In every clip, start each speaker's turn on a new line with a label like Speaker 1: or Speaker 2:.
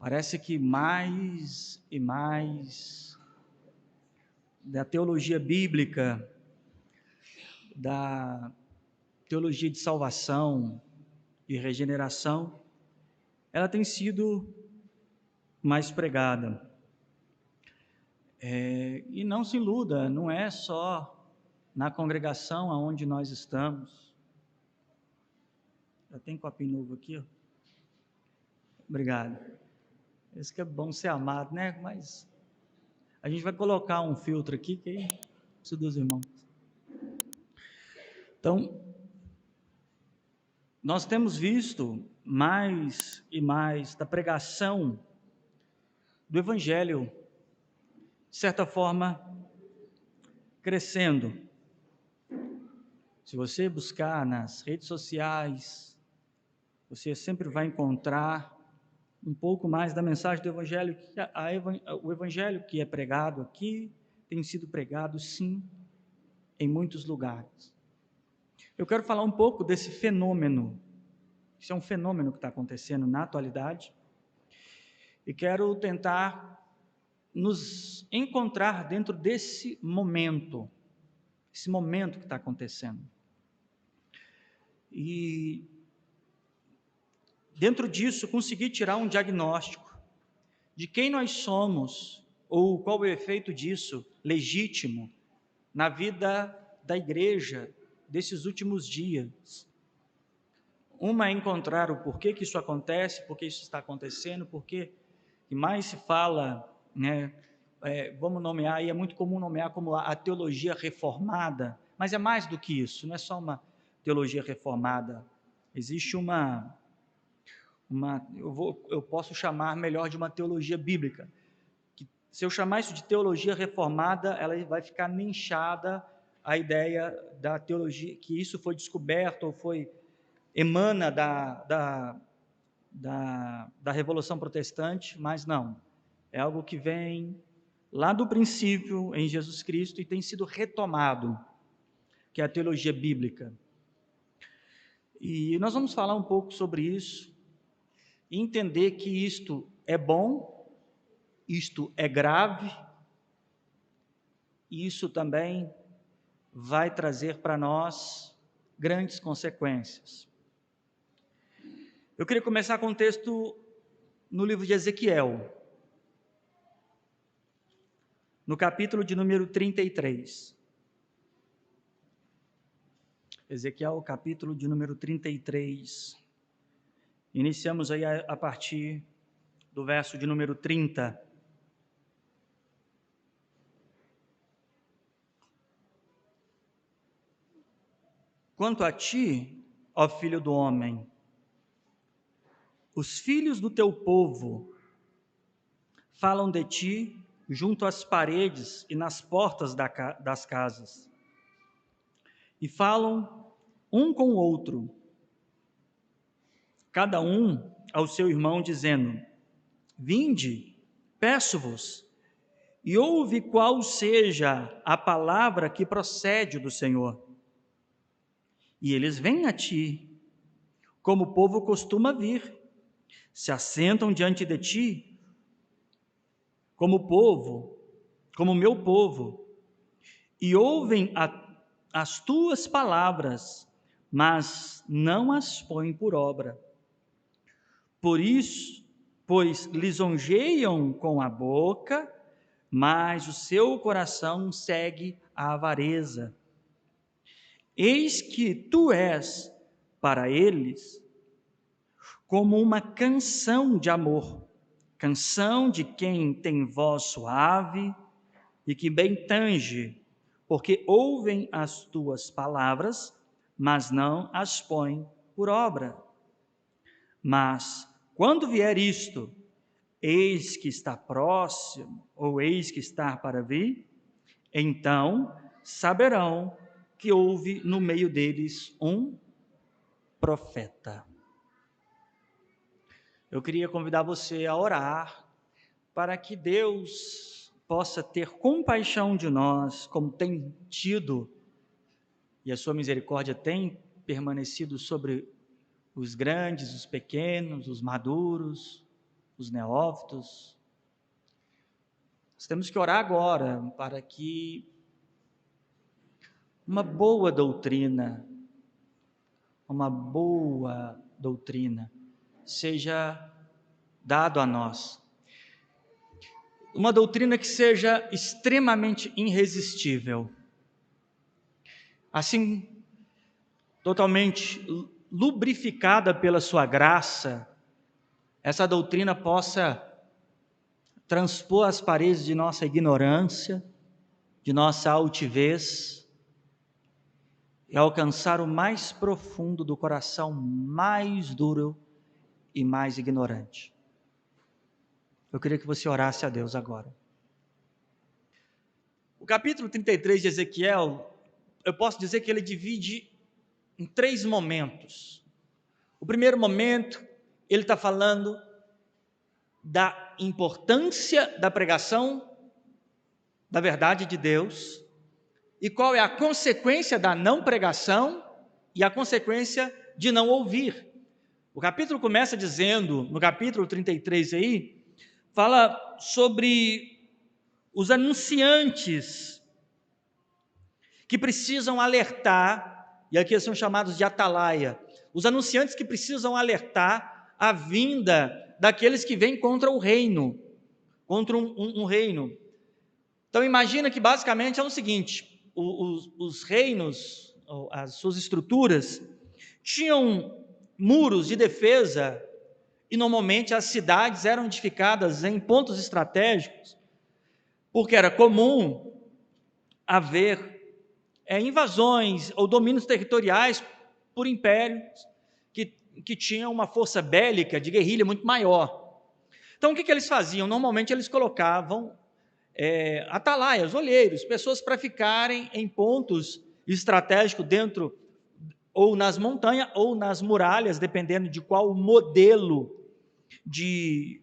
Speaker 1: Parece que mais e mais da teologia bíblica, da teologia de salvação e regeneração, ela tem sido mais pregada. E não se iluda, não é só na congregação aonde nós estamos. Já tem copinho novo aqui, ó. Obrigado. Esse que é bom ser amado, né? Mas a gente vai colocar um filtro aqui, que aí precisa dos irmãos. Então, nós temos visto mais e mais da pregação do Evangelho, de certa forma, crescendo. Se você buscar nas redes sociais, você sempre vai encontrar um pouco mais da mensagem do Evangelho, o Evangelho que é pregado aqui, tem sido pregado, sim, em muitos lugares. Eu quero falar um pouco desse fenômeno. Isso é um fenômeno que está acontecendo na atualidade, e quero tentar nos encontrar dentro desse momento, esse momento que está acontecendo. E dentro disso, conseguir tirar um diagnóstico de quem nós somos, ou qual o efeito disso legítimo na vida da igreja desses últimos dias. Uma é encontrar o porquê que isso acontece, por que isso está acontecendo, porque que mais se fala, né, vamos nomear, e é muito comum nomear como a teologia reformada, mas é mais do que isso, não é só uma teologia reformada, existe eu posso chamar melhor de uma teologia bíblica, que, se eu chamar isso de teologia reformada, ela vai ficar nichada a ideia da teologia, que isso foi descoberto ou emana da Revolução Protestante, mas não, é algo que vem lá do princípio em Jesus Cristo e tem sido retomado, que é a teologia bíblica. E nós vamos falar um pouco sobre isso, e entender que isto é bom, isto é grave, e isso também vai trazer para nós grandes consequências. Eu queria começar com um texto no livro de Ezequiel, no capítulo de número 33. Ezequiel, capítulo de número 33. Iniciamos aí a partir do verso de número 30. Quanto a ti, ó filho do homem, os filhos do teu povo falam de ti junto às paredes e nas portas das casas, e falam um com o outro, cada um ao seu irmão, dizendo: vinde, peço-vos, e ouve qual seja a palavra que procede do Senhor. E eles vêm a ti, como o povo costuma vir, se assentam diante de ti, como meu povo, e ouvem as tuas palavras, mas não as põem por obra. Por isso, pois lisonjeiam com a boca, mas o seu coração segue a avareza. Eis que tu és para eles como uma canção de amor, canção de quem tem voz suave e que bem tange, porque ouvem as tuas palavras, mas não as põem por obra. Mas quando vier isto, eis que está próximo, ou eis que está para vir, então saberão que houve no meio deles um profeta. Eu queria convidar você a orar para que Deus possa ter compaixão de nós, como tem tido, e a sua misericórdia tem permanecido sobre os grandes, os pequenos, os maduros, os neófitos. Nós temos que orar agora para que uma boa doutrina seja dado a nós. Uma doutrina que seja extremamente irresistível. Assim, totalmente lubrificada pela sua graça, essa doutrina possa transpor as paredes de nossa ignorância, de nossa altivez, e alcançar o mais profundo do coração mais duro e mais ignorante. Eu queria que você orasse a Deus agora. O capítulo 33 de Ezequiel, eu posso dizer que ele divide em 3 momentos. O primeiro momento, ele está falando da importância da pregação da verdade de Deus e qual é a consequência da não pregação e a consequência de não ouvir. O capítulo começa dizendo, no capítulo 33 aí, fala sobre os anunciantes que precisam alertar, e aqui são chamados de atalaia, os anunciantes que precisam alertar a vinda daqueles que vêm contra o reino, contra um reino. Então imagina que basicamente é o seguinte, os reinos, as suas estruturas, tinham muros de defesa e normalmente as cidades eram edificadas em pontos estratégicos, porque era comum haver invasões ou domínios territoriais por impérios que tinham uma força bélica de guerrilha muito maior. Então o que eles faziam? Normalmente eles colocavam atalaias, olheiros, pessoas para ficarem em pontos estratégicos dentro ou nas montanhas ou nas muralhas, dependendo de qual modelo de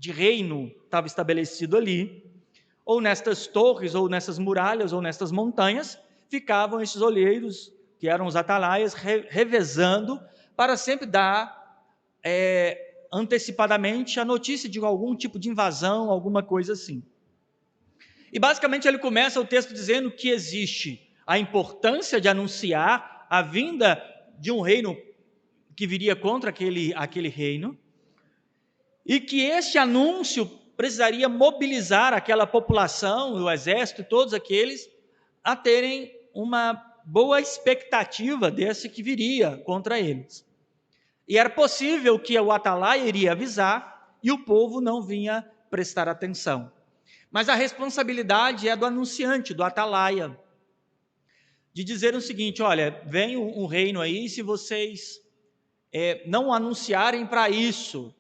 Speaker 1: reino estava estabelecido ali, ou nestas torres, ou nessas muralhas, ou nestas montanhas, ficavam esses olheiros, que eram os atalaias, revezando, para sempre dar antecipadamente a notícia de algum tipo de invasão, alguma coisa assim. E basicamente ele começa o texto dizendo que existe a importância de anunciar a vinda de um reino que viria contra aquele reino, e que este anúncio precisaria mobilizar aquela população, o exército, todos aqueles, a terem uma boa expectativa desse que viria contra eles. E era possível que o atalaia iria avisar e o povo não vinha prestar atenção. Mas a responsabilidade é do anunciante, do atalaia, de dizer o seguinte: olha, vem um reino aí, se vocês não anunciarem para isso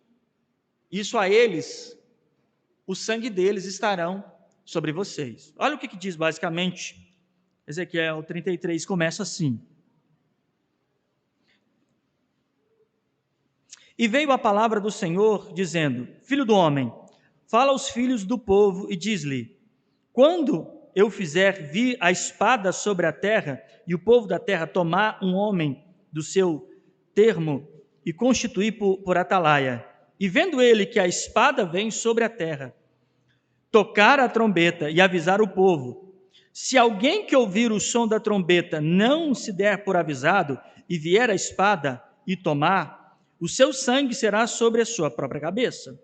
Speaker 1: a eles, o sangue deles estarão sobre vocês. Olha o que diz basicamente, Ezequiel 33 começa assim: e veio a palavra do Senhor, dizendo: filho do homem, fala aos filhos do povo e diz-lhe: quando eu fizer vir a espada sobre a terra, e o povo da terra tomar um homem do seu termo e constituir por atalaia, e vendo ele que a espada vem sobre a terra, tocar a trombeta e avisar o povo, se alguém que ouvir o som da trombeta não se der por avisado, e vier a espada e tomar, o seu sangue será sobre a sua própria cabeça.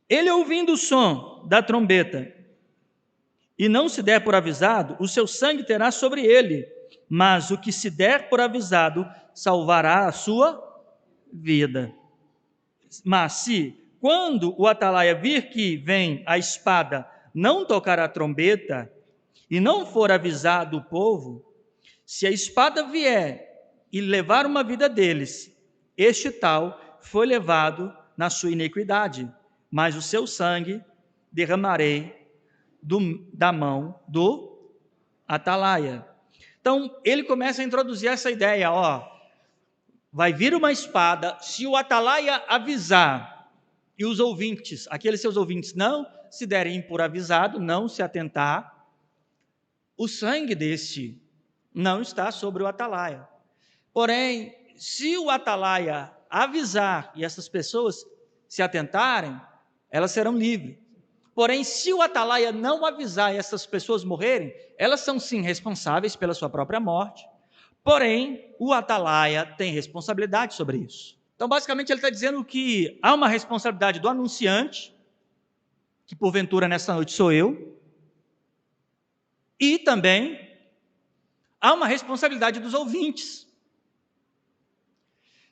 Speaker 1: Ele ouvindo o som da trombeta e não se der por avisado, o seu sangue terá sobre ele, mas o que se der por avisado salvará a sua vida. Mas se, quando o atalaia vir que vem a espada, não tocar a trombeta e não for avisado o povo, se a espada vier e levar uma vida deles, este tal foi levado na sua iniquidade, mas o seu sangue derramarei da mão do atalaia. Então, ele começa a introduzir essa ideia, vai vir uma espada, se o atalaia avisar, e os ouvintes, aqueles seus ouvintes não se derem por avisado, não se atentar, o sangue deste não está sobre o atalaia. Porém, se o atalaia avisar, e essas pessoas se atentarem, elas serão livres. Porém, se o atalaia não avisar e essas pessoas morrerem, elas são sim responsáveis pela sua própria morte. Porém, o atalaia tem responsabilidade sobre isso. Então, basicamente, ele está dizendo que há uma responsabilidade do anunciante, que porventura nessa noite sou eu, e também há uma responsabilidade dos ouvintes.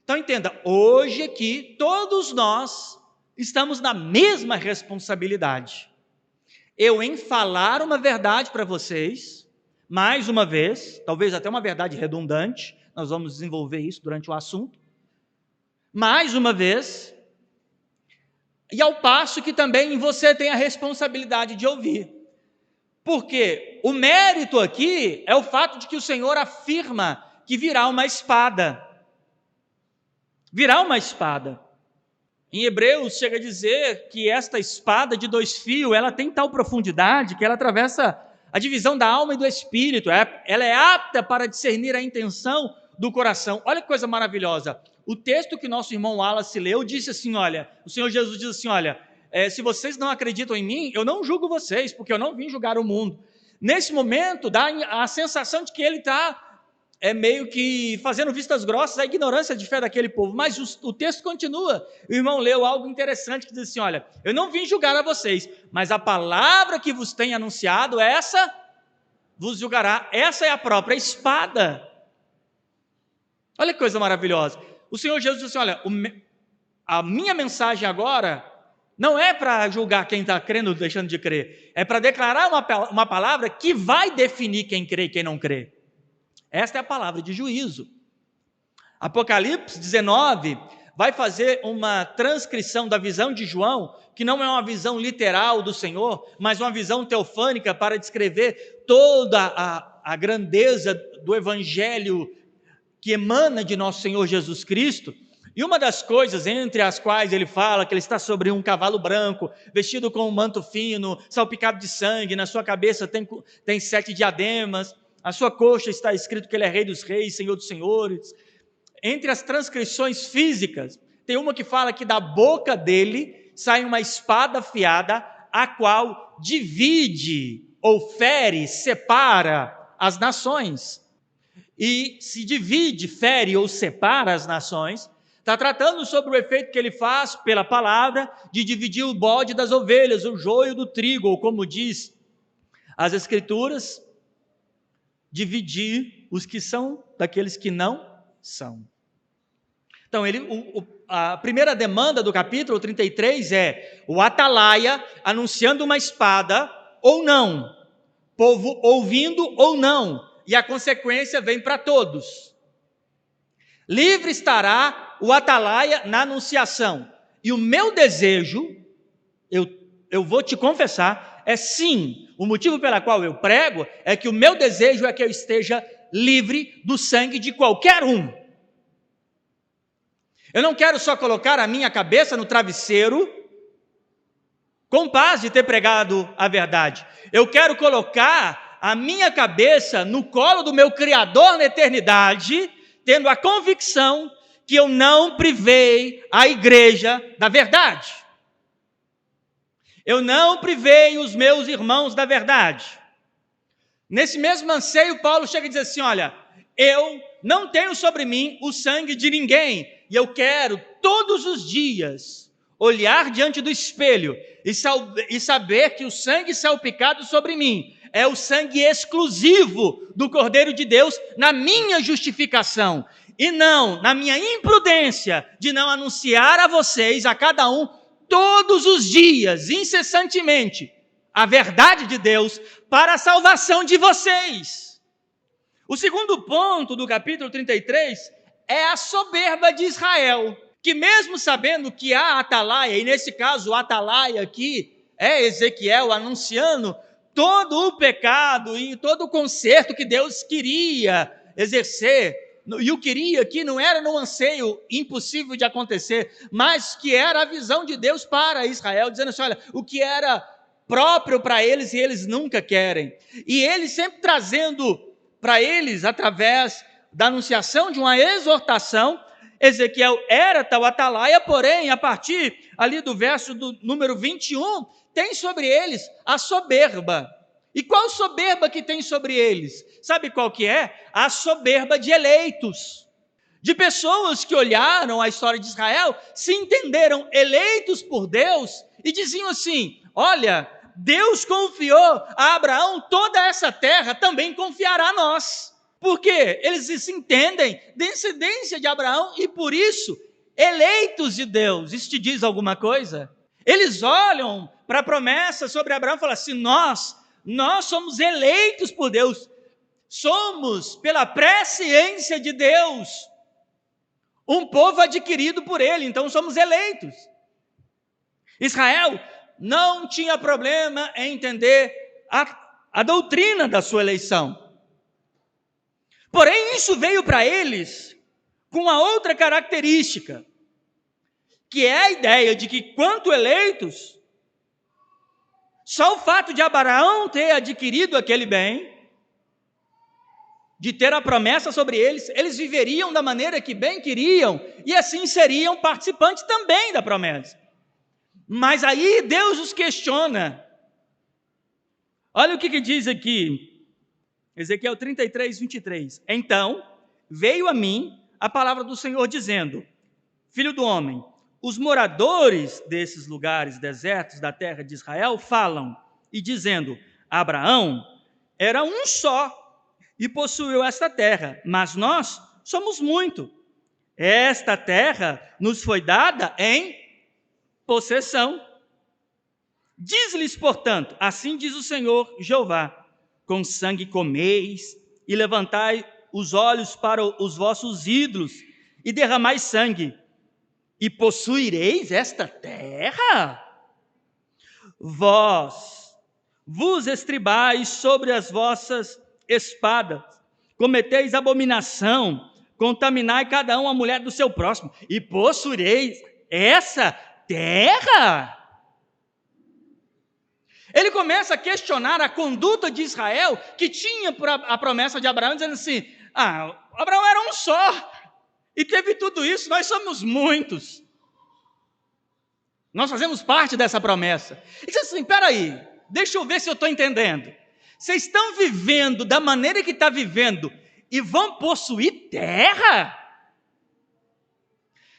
Speaker 1: Então entenda, hoje aqui todos nós estamos na mesma responsabilidade. Eu em falar uma verdade para vocês, mais uma vez, talvez até uma verdade redundante, nós vamos desenvolver isso durante o assunto, mais uma vez, e ao passo que também você tem a responsabilidade de ouvir. Porque o mérito aqui é o fato de que o Senhor afirma que virá uma espada. Virá uma espada. Em Hebreus chega a dizer que esta espada de 2 fios, ela tem tal profundidade que ela atravessa a divisão da alma e do espírito. Ela é apta para discernir a intenção do coração. Olha que coisa maravilhosa. O texto que nosso irmão Wallace leu disse assim, olha, o Senhor Jesus diz assim, olha, se vocês não acreditam em mim, eu não julgo vocês, porque eu não vim julgar o mundo. Nesse momento, dá a sensação de que ele está meio que fazendo vistas grossas à ignorância de fé daquele povo. Mas o texto continua. O irmão leu algo interessante que diz assim, olha, eu não vim julgar a vocês, mas a palavra que vos tem anunciado, essa vos julgará. Essa é a própria espada. Olha que coisa maravilhosa. O Senhor Jesus disse assim, olha, a minha mensagem agora não é para julgar quem está crendo ou deixando de crer, é para declarar uma palavra que vai definir quem crê e quem não crê. Esta é a palavra de juízo. Apocalipse 19 vai fazer uma transcrição da visão de João, que não é uma visão literal do Senhor, mas uma visão teofânica para descrever toda a grandeza do evangelho que emana de nosso Senhor Jesus Cristo. E uma das coisas entre as quais ele fala que ele está sobre um cavalo branco, vestido com um manto fino, salpicado de sangue, na sua cabeça tem 7 diademas, a sua coxa está escrito que ele é Rei dos Reis, Senhor dos Senhores. Entre as transcrições físicas, tem uma que fala que da boca dele sai uma espada afiada, a qual divide ou fere, separa as nações. E se divide, fere ou separa as nações, está tratando sobre o efeito que ele faz pela palavra de dividir o bode das ovelhas, o joio do trigo, ou como diz as Escrituras, dividir os que são daqueles que não são. Então, a primeira demanda do capítulo 33 é o atalaia anunciando uma espada ou não, povo ouvindo ou não, e a consequência vem para todos. Livre estará o atalaia na anunciação. E o meu desejo, eu vou te confessar, é sim, o motivo pelo qual eu prego é que o meu desejo é que eu esteja livre do sangue de qualquer um. Eu não quero só colocar a minha cabeça no travesseiro com paz de ter pregado a verdade. Eu quero colocar a minha cabeça no colo do meu Criador na eternidade, tendo a convicção que eu não privei a igreja da verdade. Eu não privei os meus irmãos da verdade. Nesse mesmo anseio, Paulo chega e diz assim, olha, eu não tenho sobre mim o sangue de ninguém, e eu quero todos os dias olhar diante do espelho e saber que o sangue salpicado sobre mim é o sangue exclusivo do Cordeiro de Deus na minha justificação, e não na minha imprudência de não anunciar a vocês, a cada um, todos os dias, incessantemente, a verdade de Deus para a salvação de vocês. O segundo ponto do capítulo 33 é a soberba de Israel, que mesmo sabendo que há atalaia, e nesse caso o atalaia aqui é Ezequiel anunciando todo o pecado e todo o conserto que Deus queria exercer, e o queria aqui não era num anseio impossível de acontecer, mas que era a visão de Deus para Israel, dizendo assim, olha, o que era próprio para eles e eles nunca querem, e ele sempre trazendo para eles, através da anunciação de uma exortação, Ezequiel era tal atalaia, porém, a partir ali do verso do número 21, tem sobre eles a soberba. E qual soberba que tem sobre eles? Sabe qual que é? A soberba de eleitos. De pessoas que olharam a história de Israel, se entenderam eleitos por Deus e diziam assim: olha, Deus confiou a Abraão toda essa terra, também confiará a nós. Por quê? Eles se entendem descendência de Abraão e por isso eleitos de Deus. Isso te diz alguma coisa? Eles olham para a promessa sobre Abraão e falam assim: nós somos eleitos por Deus, somos pela presciência de Deus um povo adquirido por ele, então somos eleitos. Israel não tinha problema em entender a doutrina da sua eleição. Porém, isso veio para eles com uma outra característica, que é a ideia de que, quanto eleitos, só o fato de Abraão ter adquirido aquele bem, de ter a promessa sobre eles, eles viveriam da maneira que bem queriam, e assim seriam participantes também da promessa. Mas aí Deus os questiona. Olha o que diz aqui, Ezequiel 33, 23. Então veio a mim a palavra do Senhor dizendo: filho do homem, os moradores desses lugares desertos da terra de Israel falam, e dizendo: Abraão era um só, e possuiu esta terra, mas nós somos muito. Esta terra nos foi dada em possessão. Diz-lhes, portanto, assim diz o Senhor Jeová: com sangue comeis, e levantai os olhos para os vossos ídolos, e derramai sangue, e possuireis esta terra? Vós vos estribais sobre as vossas espadas, cometeis abominação, contaminai cada um a mulher do seu próximo, e possuireis essa terra? Ele começa a questionar a conduta de Israel, que tinha a promessa de Abraão, dizendo assim: Abraão era um só, e teve tudo isso, nós somos muitos, nós fazemos parte dessa promessa. E diz assim: peraí, deixa eu ver se eu estou entendendo. Vocês estão vivendo da maneira que está vivendo e vão possuir terra?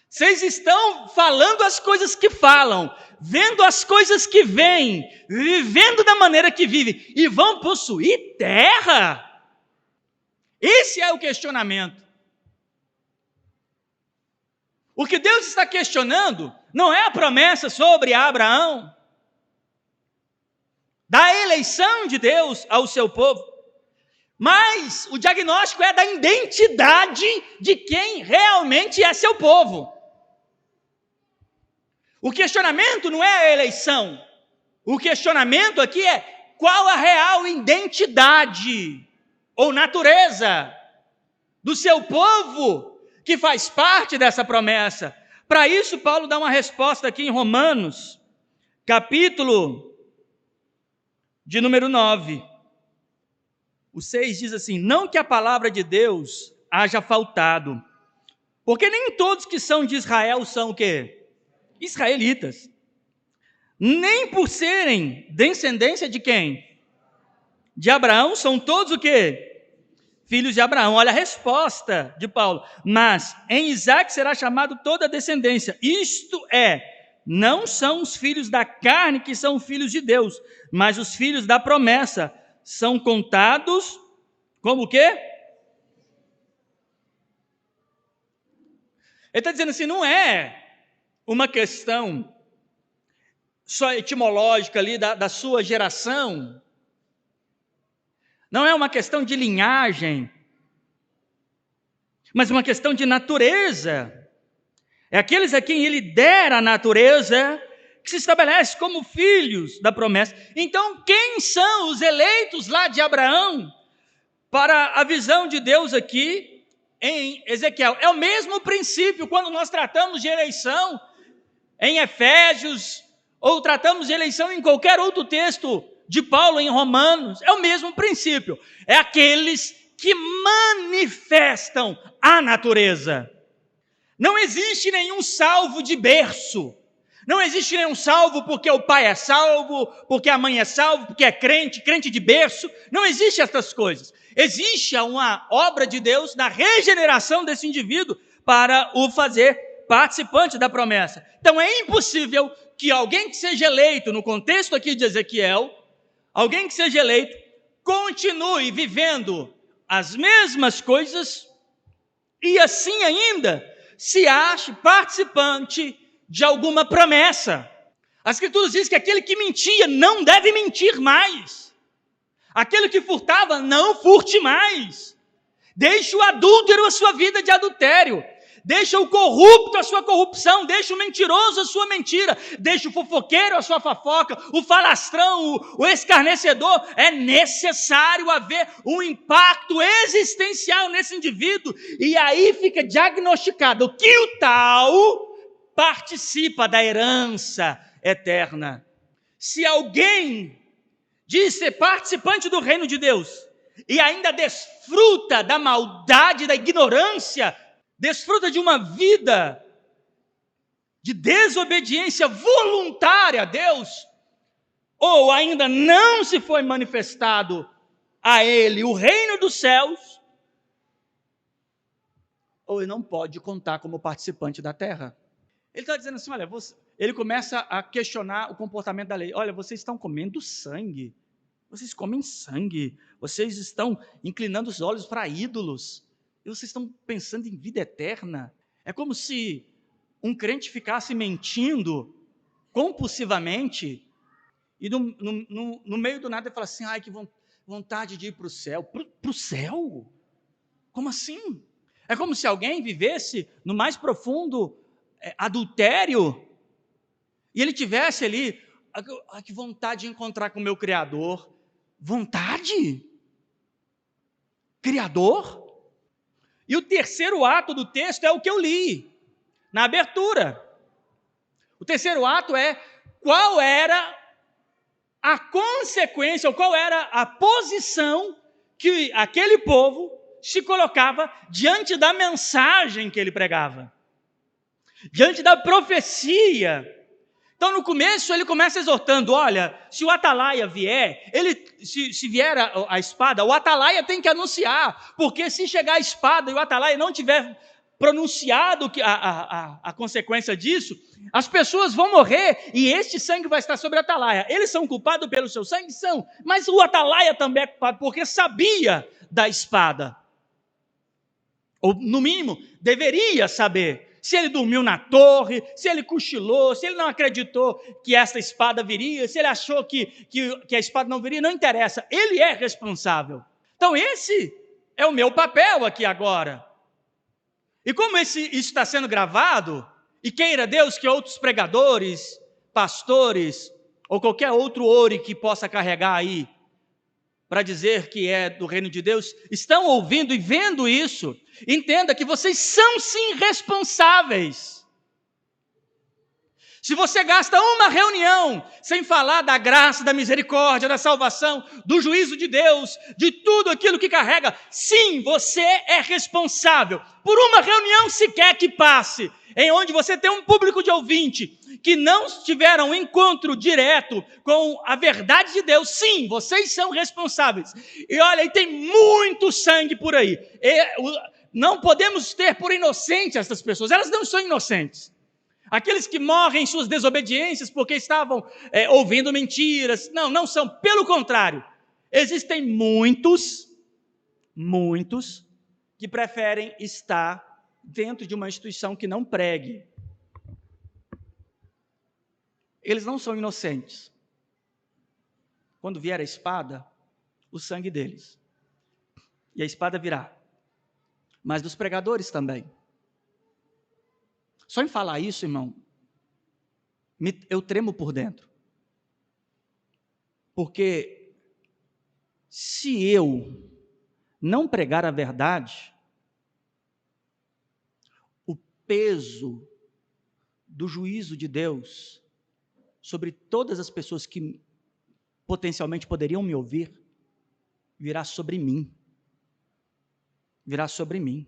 Speaker 1: Vocês estão falando as coisas que falam, vendo as coisas que veem, vivendo da maneira que vivem e vão possuir terra? Esse é o questionamento. O que Deus está questionando não é a promessa sobre Abraão, da eleição de Deus ao seu povo, mas o diagnóstico é da identidade de quem realmente é seu povo. O questionamento não é a eleição, o questionamento aqui é qual a real identidade ou natureza do seu povo que faz parte dessa promessa. Para isso, Paulo dá uma resposta aqui em Romanos, capítulo de número 9, o 6 diz assim: não que a palavra de Deus haja faltado, porque nem todos que são de Israel são o quê? Israelitas, nem por serem descendência de quem? De Abraão, são todos o quê? Filhos de Abraão. Olha a resposta de Paulo: mas em Isaque será chamado toda a descendência, isto é, não são os filhos da carne que são filhos de Deus, mas os filhos da promessa são contados como o quê? Ele está dizendo assim, não é uma questão só etimológica ali da sua geração, não é uma questão de linhagem, mas uma questão de natureza. É aqueles a quem ele dera a natureza que se estabelece como filhos da promessa. Então, quem são os eleitos lá de Abraão para a visão de Deus aqui em Ezequiel? É o mesmo princípio quando nós tratamos de eleição em Efésios, ou tratamos de eleição em qualquer outro texto de Paulo em Romanos. É o mesmo princípio. É aqueles que manifestam a natureza. Não existe nenhum salvo de berço. Não existe nenhum salvo porque o pai é salvo, porque a mãe é salvo, porque é crente, crente de berço. Não existe essas coisas. Existe uma obra de Deus na regeneração desse indivíduo para o fazer participante da promessa. Então é impossível que alguém que seja eleito, no contexto aqui de Ezequiel, alguém que seja eleito, continue vivendo as mesmas coisas e assim ainda se ache participante de alguma promessa. As Escrituras dizem que aquele que mentia não deve mentir mais. Aquele que furtava, não furte mais. Deixe o adúltero a sua vida de adultério. Deixa o corrupto a sua corrupção, deixa o mentiroso a sua mentira, deixa o fofoqueiro a sua fofoca, o falastrão, o escarnecedor. É necessário haver um impacto existencial nesse indivíduo, e aí fica diagnosticado que o tal participa da herança eterna. Se alguém diz ser participante do reino de Deus e ainda desfruta da maldade, da ignorância, desfruta de uma vida de desobediência voluntária a Deus, ou ainda não se foi manifestado a ele o reino dos céus, ou ele não pode contar como participante da terra. Ele está dizendo assim, olha, ele começa a questionar o comportamento da lei. Olha, vocês estão comendo sangue, vocês comem sangue, vocês estão inclinando os olhos para ídolos, e vocês estão pensando em vida eterna. É como se um crente ficasse mentindo compulsivamente e no meio do nada ele fala assim, ai, que vontade de ir para o céu. Para o céu? Como assim? É como se alguém vivesse no mais profundo adultério e ele tivesse ali, ai, que vontade de encontrar com o meu Criador. Vontade? Criador? E o terceiro ato do texto é o que eu li na abertura. O terceiro ato é qual era a consequência, ou qual era a posição que aquele povo se colocava diante da mensagem que ele pregava, diante da profecia. Então, no começo, ele começa exortando, olha, se o atalaia vier, se vier a espada, o atalaia tem que anunciar, porque se chegar a espada e o atalaia não tiver pronunciado a consequência disso, as pessoas vão morrer e este sangue vai estar sobre a atalaia. Eles são culpados pelo seu sangue? São, mas o atalaia também é culpado, porque sabia da espada. Ou, no mínimo, deveria saber. Se ele dormiu na torre, se ele cochilou, se ele não acreditou que essa espada viria, se ele achou que a espada não viria, não interessa, ele é responsável. Então esse é o meu papel aqui agora. E como isso está sendo gravado, e queira Deus que outros pregadores, pastores, ou qualquer outro ore que possa carregar aí, para dizer que é do reino de Deus, estão ouvindo e vendo isso, entenda que vocês são sim responsáveis. Se você gasta uma reunião sem falar da graça, da misericórdia, da salvação, do juízo de Deus, de tudo aquilo que carrega, sim, você é responsável por uma reunião sequer que passe, em onde você tem um público de ouvinte que não tiveram um encontro direto com a verdade de Deus. Sim, vocês são responsáveis. E olha, e tem muito sangue por aí. Não podemos ter por inocentes essas pessoas, elas não são inocentes. Aqueles que morrem em suas desobediências porque estavam ouvindo mentiras, não são, pelo contrário. Existem muitos que preferem estar dentro de uma instituição que não pregue. Eles não são inocentes. Quando vier a espada, o sangue deles. E a espada virá. Mas dos pregadores também. Só em falar isso, irmão, eu tremo por dentro. Porque se eu não pregar a verdade, o peso do juízo de Deus sobre todas as pessoas que potencialmente poderiam me ouvir, virá sobre mim. Virá sobre mim.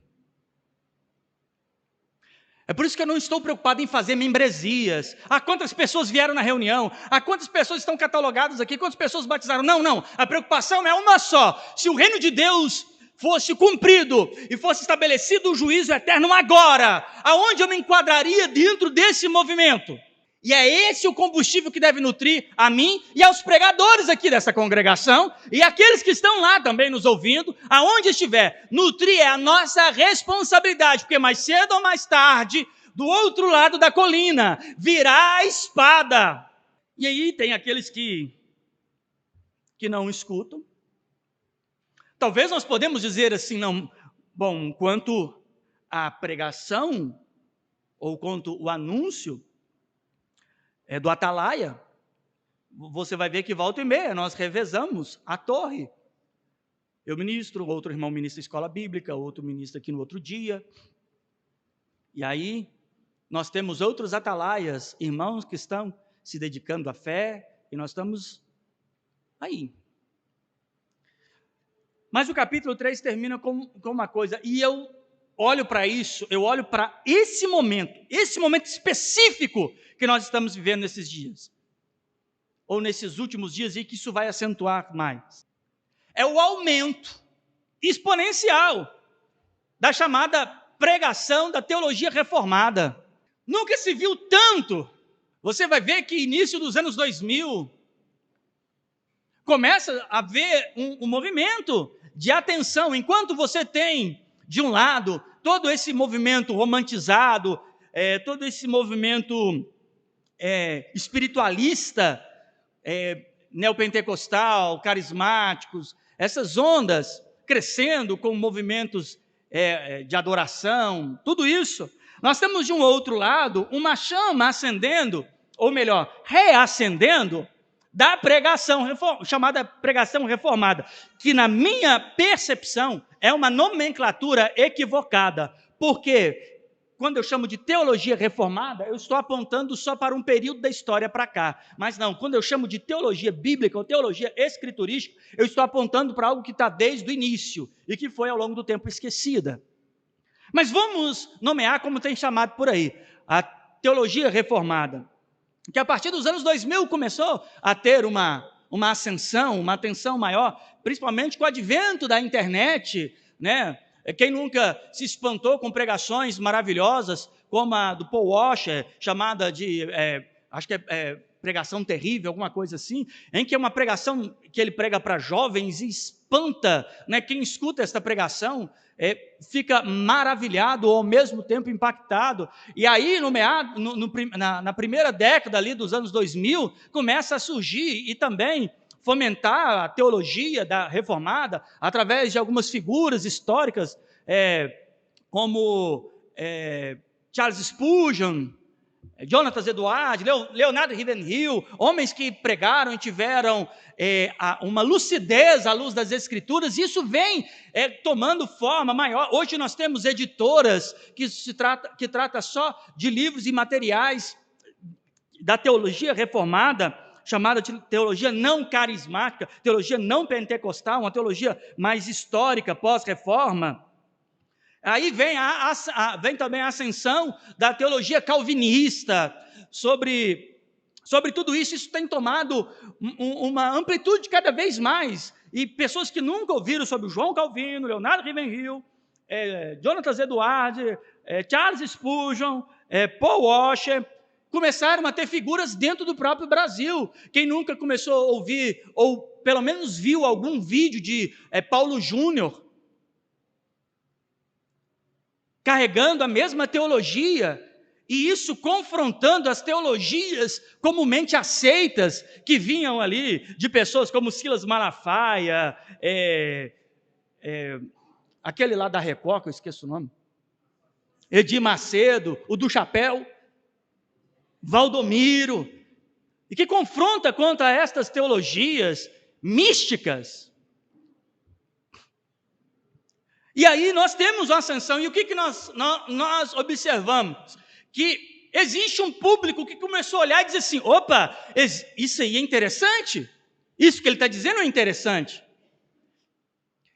Speaker 1: É por isso que eu não estou preocupado em fazer membresias. Quantas pessoas vieram na reunião? Quantas pessoas estão catalogadas aqui? Quantas pessoas batizaram? Não. A preocupação é uma só. Se o reino de Deus fosse cumprido e fosse estabelecido o juízo eterno agora, aonde eu me enquadraria dentro desse movimento? E é esse o combustível que deve nutrir a mim e aos pregadores aqui dessa congregação e aqueles que estão lá também nos ouvindo, aonde estiver. Nutrir é a nossa responsabilidade, porque mais cedo ou mais tarde, do outro lado da colina, virá a espada. E aí tem aqueles que não escutam. Talvez nós podemos dizer assim, bom, quanto à pregação ou quanto o anúncio, do Atalaia, você vai ver que volta e meia nós revezamos a torre. Eu ministro, outro irmão ministra escola bíblica, outro ministra aqui no outro dia. E aí nós temos outros atalaias, irmãos que estão se dedicando à fé, e nós estamos aí. Mas o capítulo 3 termina com uma coisa, e eu olho para isso, eu olho para esse momento específico que nós estamos vivendo nesses dias, ou nesses últimos dias, e que isso vai acentuar mais. É o aumento exponencial da chamada pregação da teologia reformada. Nunca se viu tanto. Você vai ver que início dos anos 2000, começa a haver um movimento de atenção, enquanto você tem, de um lado, todo esse movimento romantizado, todo esse movimento espiritualista, neopentecostal, carismáticos, essas ondas crescendo com movimentos de adoração, tudo isso. Nós temos, de um outro lado, uma chama acendendo, ou melhor, reacendendo, da pregação, chamada pregação reformada, que na minha percepção é uma nomenclatura equivocada, porque quando eu chamo de teologia reformada, eu estou apontando só para um período da história para cá, mas não, quando eu chamo de teologia bíblica ou teologia escriturística, eu estou apontando para algo que está desde o início e que foi ao longo do tempo esquecida. Mas vamos nomear como tem chamado por aí, a teologia reformada, que a partir dos anos 2000 começou a ter uma ascensão, uma atenção maior, principalmente com o advento da internet, né? Quem nunca se espantou com pregações maravilhosas, como a do Paul Washer, chamada de, acho que pregação terrível, alguma coisa assim, em que é uma pregação que ele prega para jovens e espanta, né? Quem escuta esta pregação fica maravilhado ou ao mesmo tempo impactado. E aí, na primeira década ali dos anos 2000, começa a surgir e também fomentar a teologia da reformada através de algumas figuras históricas, como Charles Spurgeon, Jonathan Edwards, Leonard Ravenhill, homens que pregaram e tiveram uma lucidez à luz das Escrituras. Isso vem tomando forma maior. Hoje nós temos editoras que tratam só de livros e materiais da teologia reformada, chamada de teologia não carismática, teologia não pentecostal, uma teologia mais histórica, pós-reforma. Aí vem também a ascensão da teologia calvinista. Sobre tudo isso, isso tem tomado uma amplitude cada vez mais. E pessoas que nunca ouviram sobre João Calvino, Leonard Ravenhill, Jonathan Edwards, Charles Spurgeon, Paul Washer, começaram a ter figuras dentro do próprio Brasil. Quem nunca começou a ouvir, ou pelo menos viu algum vídeo de Paulo Júnior, carregando a mesma teologia, e isso confrontando as teologias comumente aceitas, que vinham ali de pessoas como Silas Malafaia, aquele lá da Record, que eu esqueço o nome, Edir Macedo, o do Chapéu, Valdomiro, e que confronta contra estas teologias místicas. E aí nós temos uma ascensão, e o que nós observamos? Que existe um público que começou a olhar e dizer assim, opa, isso aí é interessante, isso que ele está dizendo é interessante.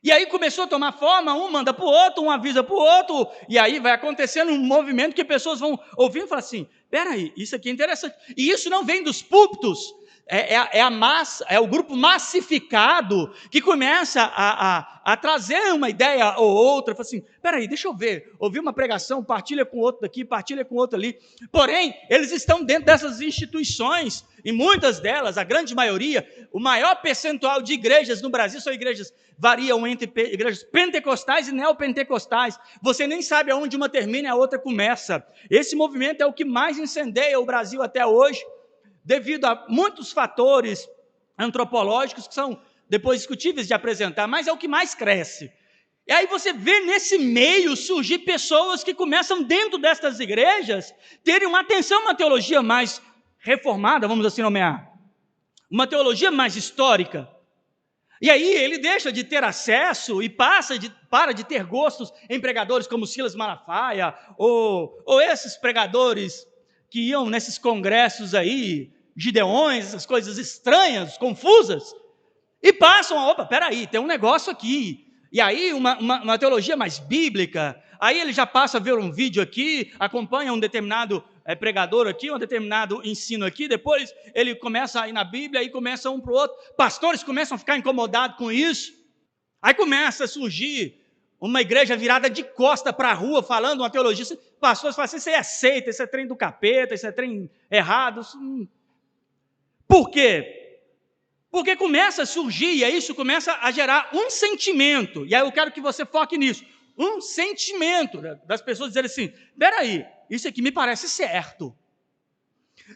Speaker 1: E aí começou a tomar forma, um manda para o outro, um avisa para o outro, e aí vai acontecendo um movimento que pessoas vão ouvir e falar assim, peraí, isso aqui é interessante. E isso não vem dos púlpitos, a massa, é o grupo massificado que começa a trazer uma ideia ou outra, fala assim, peraí, deixa eu ver, ouvi uma pregação, partilha com outro daqui, partilha com outro ali. Porém, eles estão dentro dessas instituições, e muitas delas, a grande maioria, o maior percentual de igrejas no Brasil são igrejas, variam entre igrejas pentecostais e neopentecostais. Você nem sabe aonde uma termina e a outra começa. Esse movimento é o que mais incendeia o Brasil até hoje, devido a muitos fatores antropológicos que são depois discutíveis de apresentar, mas é o que mais cresce. E aí você vê nesse meio surgir pessoas que começam dentro destas igrejas terem uma atenção, uma teologia mais reformada, vamos assim nomear, uma teologia mais histórica. E aí ele deixa de ter acesso e para de ter gostos em pregadores como Silas Malafaia, ou esses pregadores que iam nesses congressos aí, Gideões, essas coisas estranhas, confusas, e passam opa, peraí, tem um negócio aqui. E aí uma teologia mais bíblica, aí ele já passa a ver um vídeo aqui, acompanha um determinado pregador aqui, um determinado ensino aqui, depois ele começa a ir na Bíblia, aí começa um para o outro, pastores começam a ficar incomodados com isso, aí começa a surgir uma igreja virada de costa para a rua, falando uma teologia, pastores falam assim, isso é seita, isso é trem do capeta, isso é trem errado. Por quê? Porque começa a surgir, e isso começa a gerar um sentimento, e aí eu quero que você foque nisso, um sentimento das pessoas dizerem assim, peraí, isso aqui me parece certo.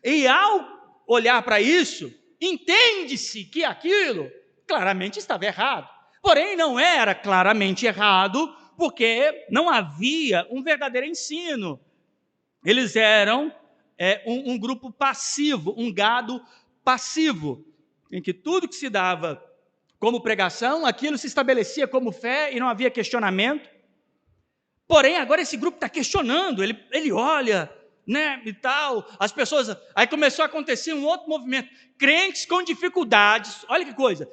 Speaker 1: E ao olhar para isso, entende-se que aquilo claramente estava errado. Porém, não era claramente errado, porque não havia um verdadeiro ensino. Eles eram um grupo passivo, um gado passivo, em que tudo que se dava como pregação, aquilo se estabelecia como fé e não havia questionamento. Porém, agora esse grupo está questionando, ele olha, né, e tal, as pessoas... Aí começou a acontecer um outro movimento, crentes com dificuldades, olha que coisa,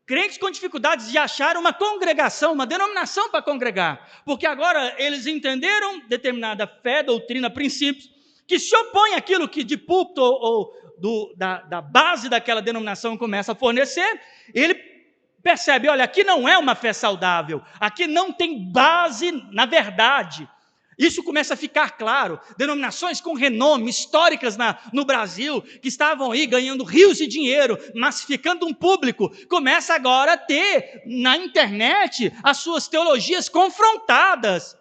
Speaker 1: crentes com dificuldades de achar uma congregação, uma denominação para congregar, porque agora eles entenderam determinada fé, doutrina, princípios, que se opõe àquilo que de púlpito ou da base daquela denominação começa a fornecer, ele percebe, olha, aqui não é uma fé saudável, aqui não tem base na verdade. Isso começa a ficar claro. Denominações com renome, históricas no Brasil, que estavam aí ganhando rios de dinheiro, massificando um público, começa agora a ter na internet as suas teologias confrontadas.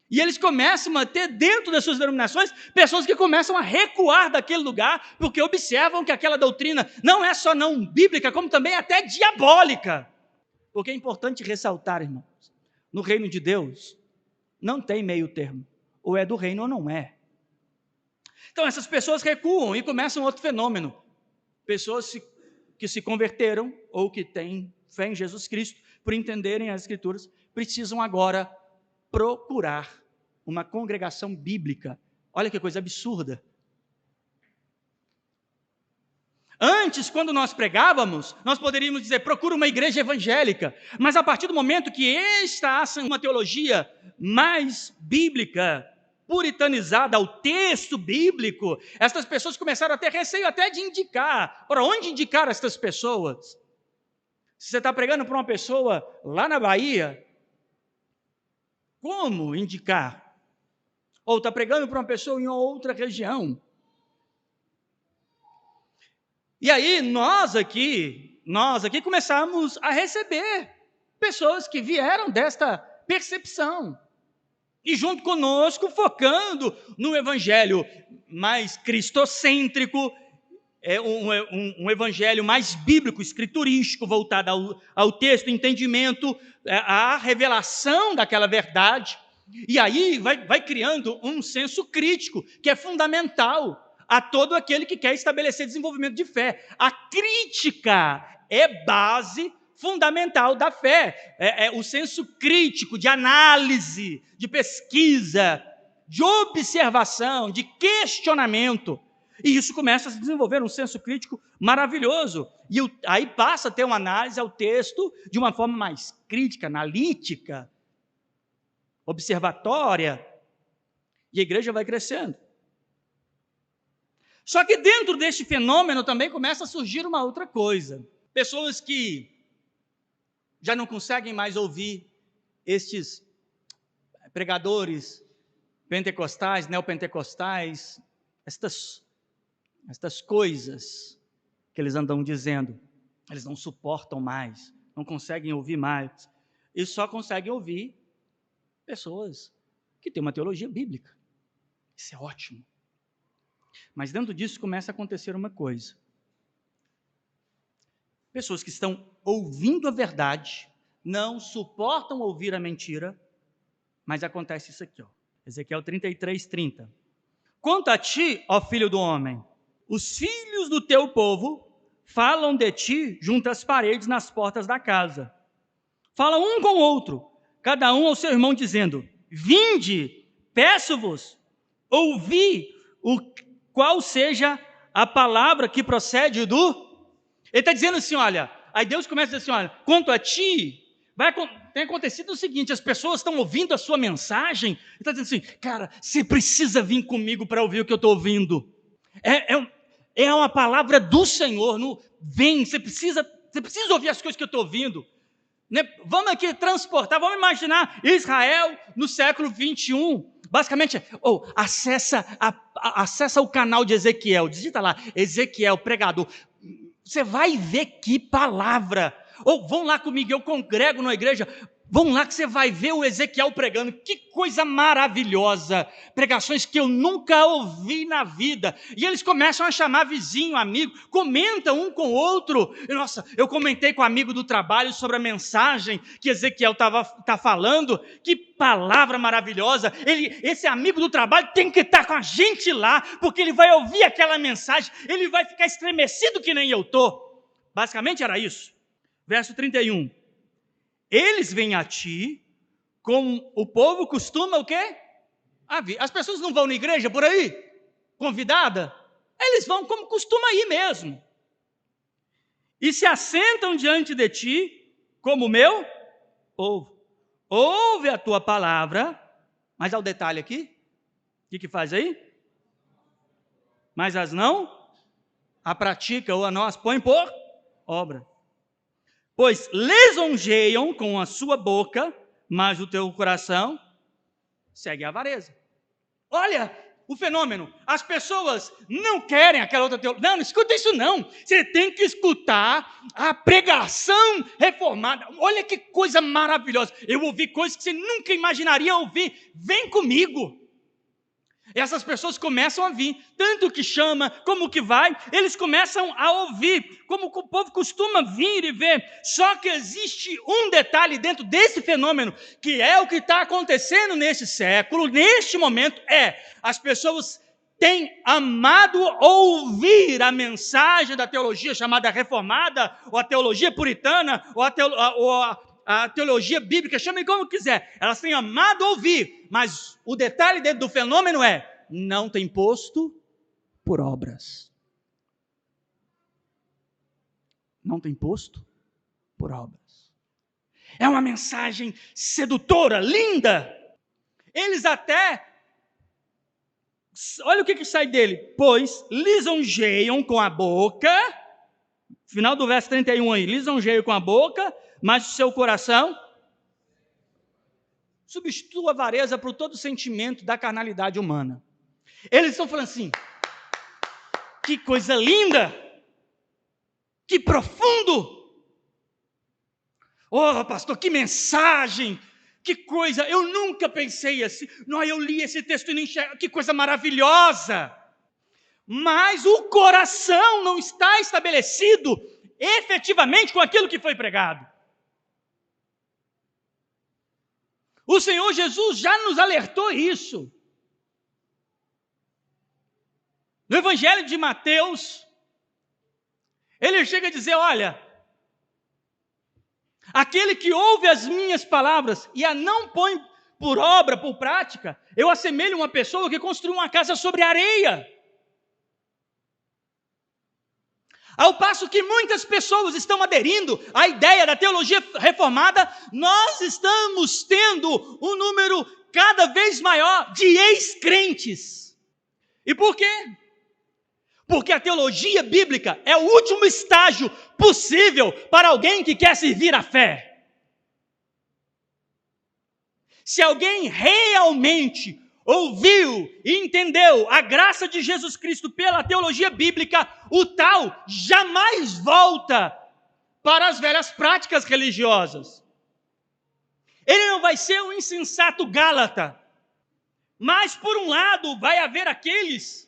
Speaker 1: E eles começam a ter dentro das suas denominações pessoas que começam a recuar daquele lugar, porque observam que aquela doutrina não é só não bíblica, como também até diabólica. Porque é importante ressaltar, irmãos, no reino de Deus não tem meio termo, ou é do reino ou não é. Então essas pessoas recuam e começam outro fenômeno. Pessoas que se converteram ou que têm fé em Jesus Cristo, por entenderem as Escrituras, precisam agora procurar uma congregação bíblica. Olha que coisa absurda. Antes, quando nós pregávamos, nós poderíamos dizer, procura uma igreja evangélica. Mas a partir do momento que esta acha uma teologia mais bíblica, puritanizada ao texto bíblico, estas pessoas começaram a ter receio até de indicar. Ora, onde indicar estas pessoas? Se você está pregando para uma pessoa lá na Bahia, como indicar? Ou está pregando para uma pessoa em outra região? E aí nós aqui começamos a receber pessoas que vieram desta percepção. E junto conosco, focando no evangelho mais cristocêntrico, um evangelho mais bíblico, escriturístico, voltado ao texto, entendimento, à revelação daquela verdade. E aí vai criando um senso crítico, que é fundamental a todo aquele que quer estabelecer desenvolvimento de fé. A crítica é base fundamental da fé. É o senso crítico, de análise, de pesquisa, de observação, de questionamento. E isso começa a se desenvolver um senso crítico maravilhoso. E aí passa a ter uma análise ao texto de uma forma mais crítica, analítica, observatória. E a igreja vai crescendo. Só que dentro deste fenômeno também começa a surgir uma outra coisa. Pessoas que já não conseguem mais ouvir estes pregadores pentecostais, neopentecostais, estas coisas que eles andam dizendo. Eles não suportam mais, não conseguem ouvir mais. E só conseguem ouvir pessoas que têm uma teologia bíblica. Isso é ótimo. Mas dentro disso começa a acontecer uma coisa. Pessoas que estão ouvindo a verdade, não suportam ouvir a mentira, mas acontece isso aqui, ó. Ezequiel 33:30. Quanto a ti, ó filho do homem, os filhos do teu povo falam de ti junto às paredes nas portas da casa. Falam um com o outro, cada um ao seu irmão, dizendo: vinde, peço-vos, ouvi qual seja a palavra que procede do... Ele está dizendo assim, olha, aí Deus começa a dizer assim, olha, quanto a ti, tem acontecido o seguinte, as pessoas estão ouvindo a sua mensagem, ele está dizendo assim, cara, você precisa vir comigo para ouvir o que eu estou ouvindo. É uma palavra do Senhor, vem, você precisa ouvir as coisas que eu estou ouvindo. Né? Vamos aqui transportar, vamos imaginar Israel no século 21, basicamente, acessa o canal de Ezequiel, digita lá, Ezequiel, pregador, você vai ver que palavra, ou vão lá comigo, eu congrego na igreja, vão lá que você vai ver o Ezequiel pregando, que coisa maravilhosa, pregações que eu nunca ouvi na vida, e eles começam a chamar vizinho, amigo, comentam um com o outro, nossa, eu comentei com um amigo do trabalho sobre a mensagem que Ezequiel tá falando, que palavra maravilhosa, esse amigo do trabalho tem que estar com a gente lá, porque ele vai ouvir aquela mensagem, ele vai ficar estremecido que nem eu estou, basicamente era isso, verso 31, eles vêm a ti, como o povo costuma o quê? As pessoas não vão na igreja por aí, convidada, eles vão como costuma ir mesmo, e se assentam diante de ti, como o meu povo, ouve a tua palavra, mas há o detalhe aqui, o que faz aí? Mas as não, a pratica ou a não as põe por obra. Pois lisonjeiam com a sua boca, mas o teu coração segue a avareza. Olha o fenômeno, as pessoas não querem aquela outra teologia, não escuta isso não, você tem que escutar a pregação reformada, olha que coisa maravilhosa, eu ouvi coisas que você nunca imaginaria ouvir, vem comigo. Essas pessoas começam a vir, tanto que chama, como que vai, eles começam a ouvir, como o povo costuma vir e ver, só que existe um detalhe dentro desse fenômeno, que é o que está acontecendo nesse século, neste momento, as pessoas têm amado ouvir a mensagem da teologia chamada reformada, ou a teologia puritana, ou a teologia bíblica, chamem como quiser, elas têm amado ouvir, mas o detalhe dentro do fenômeno não tem posto por obras. Não tem posto por obras. É uma mensagem sedutora, linda. Eles até, olha o que sai dele, pois lisonjeiam com a boca, final do verso 31 aí, lisonjeiam com a boca, mas o seu coração substitua a avareza por todo o sentimento da carnalidade humana. Eles estão falando assim, que coisa linda, que profundo, oh pastor, que mensagem, que coisa, eu nunca pensei assim, não, eu li esse texto e não enxergo, que coisa maravilhosa, mas o coração não está estabelecido efetivamente com aquilo que foi pregado. O Senhor Jesus já nos alertou isso. No Evangelho de Mateus, ele chega a dizer, olha, aquele que ouve as minhas palavras e a não põe por obra, por prática, eu assemelho uma pessoa que construiu uma casa sobre areia. Ao passo que muitas pessoas estão aderindo à ideia da teologia reformada, nós estamos tendo um número cada vez maior de ex-crentes. E por quê? Porque a teologia bíblica é o último estágio possível para alguém que quer servir a fé. Se alguém realmente ouviu e entendeu a graça de Jesus Cristo pela teologia bíblica, o tal jamais volta para as velhas práticas religiosas. Ele não vai ser um insensato gálata, mas por um lado vai haver aqueles,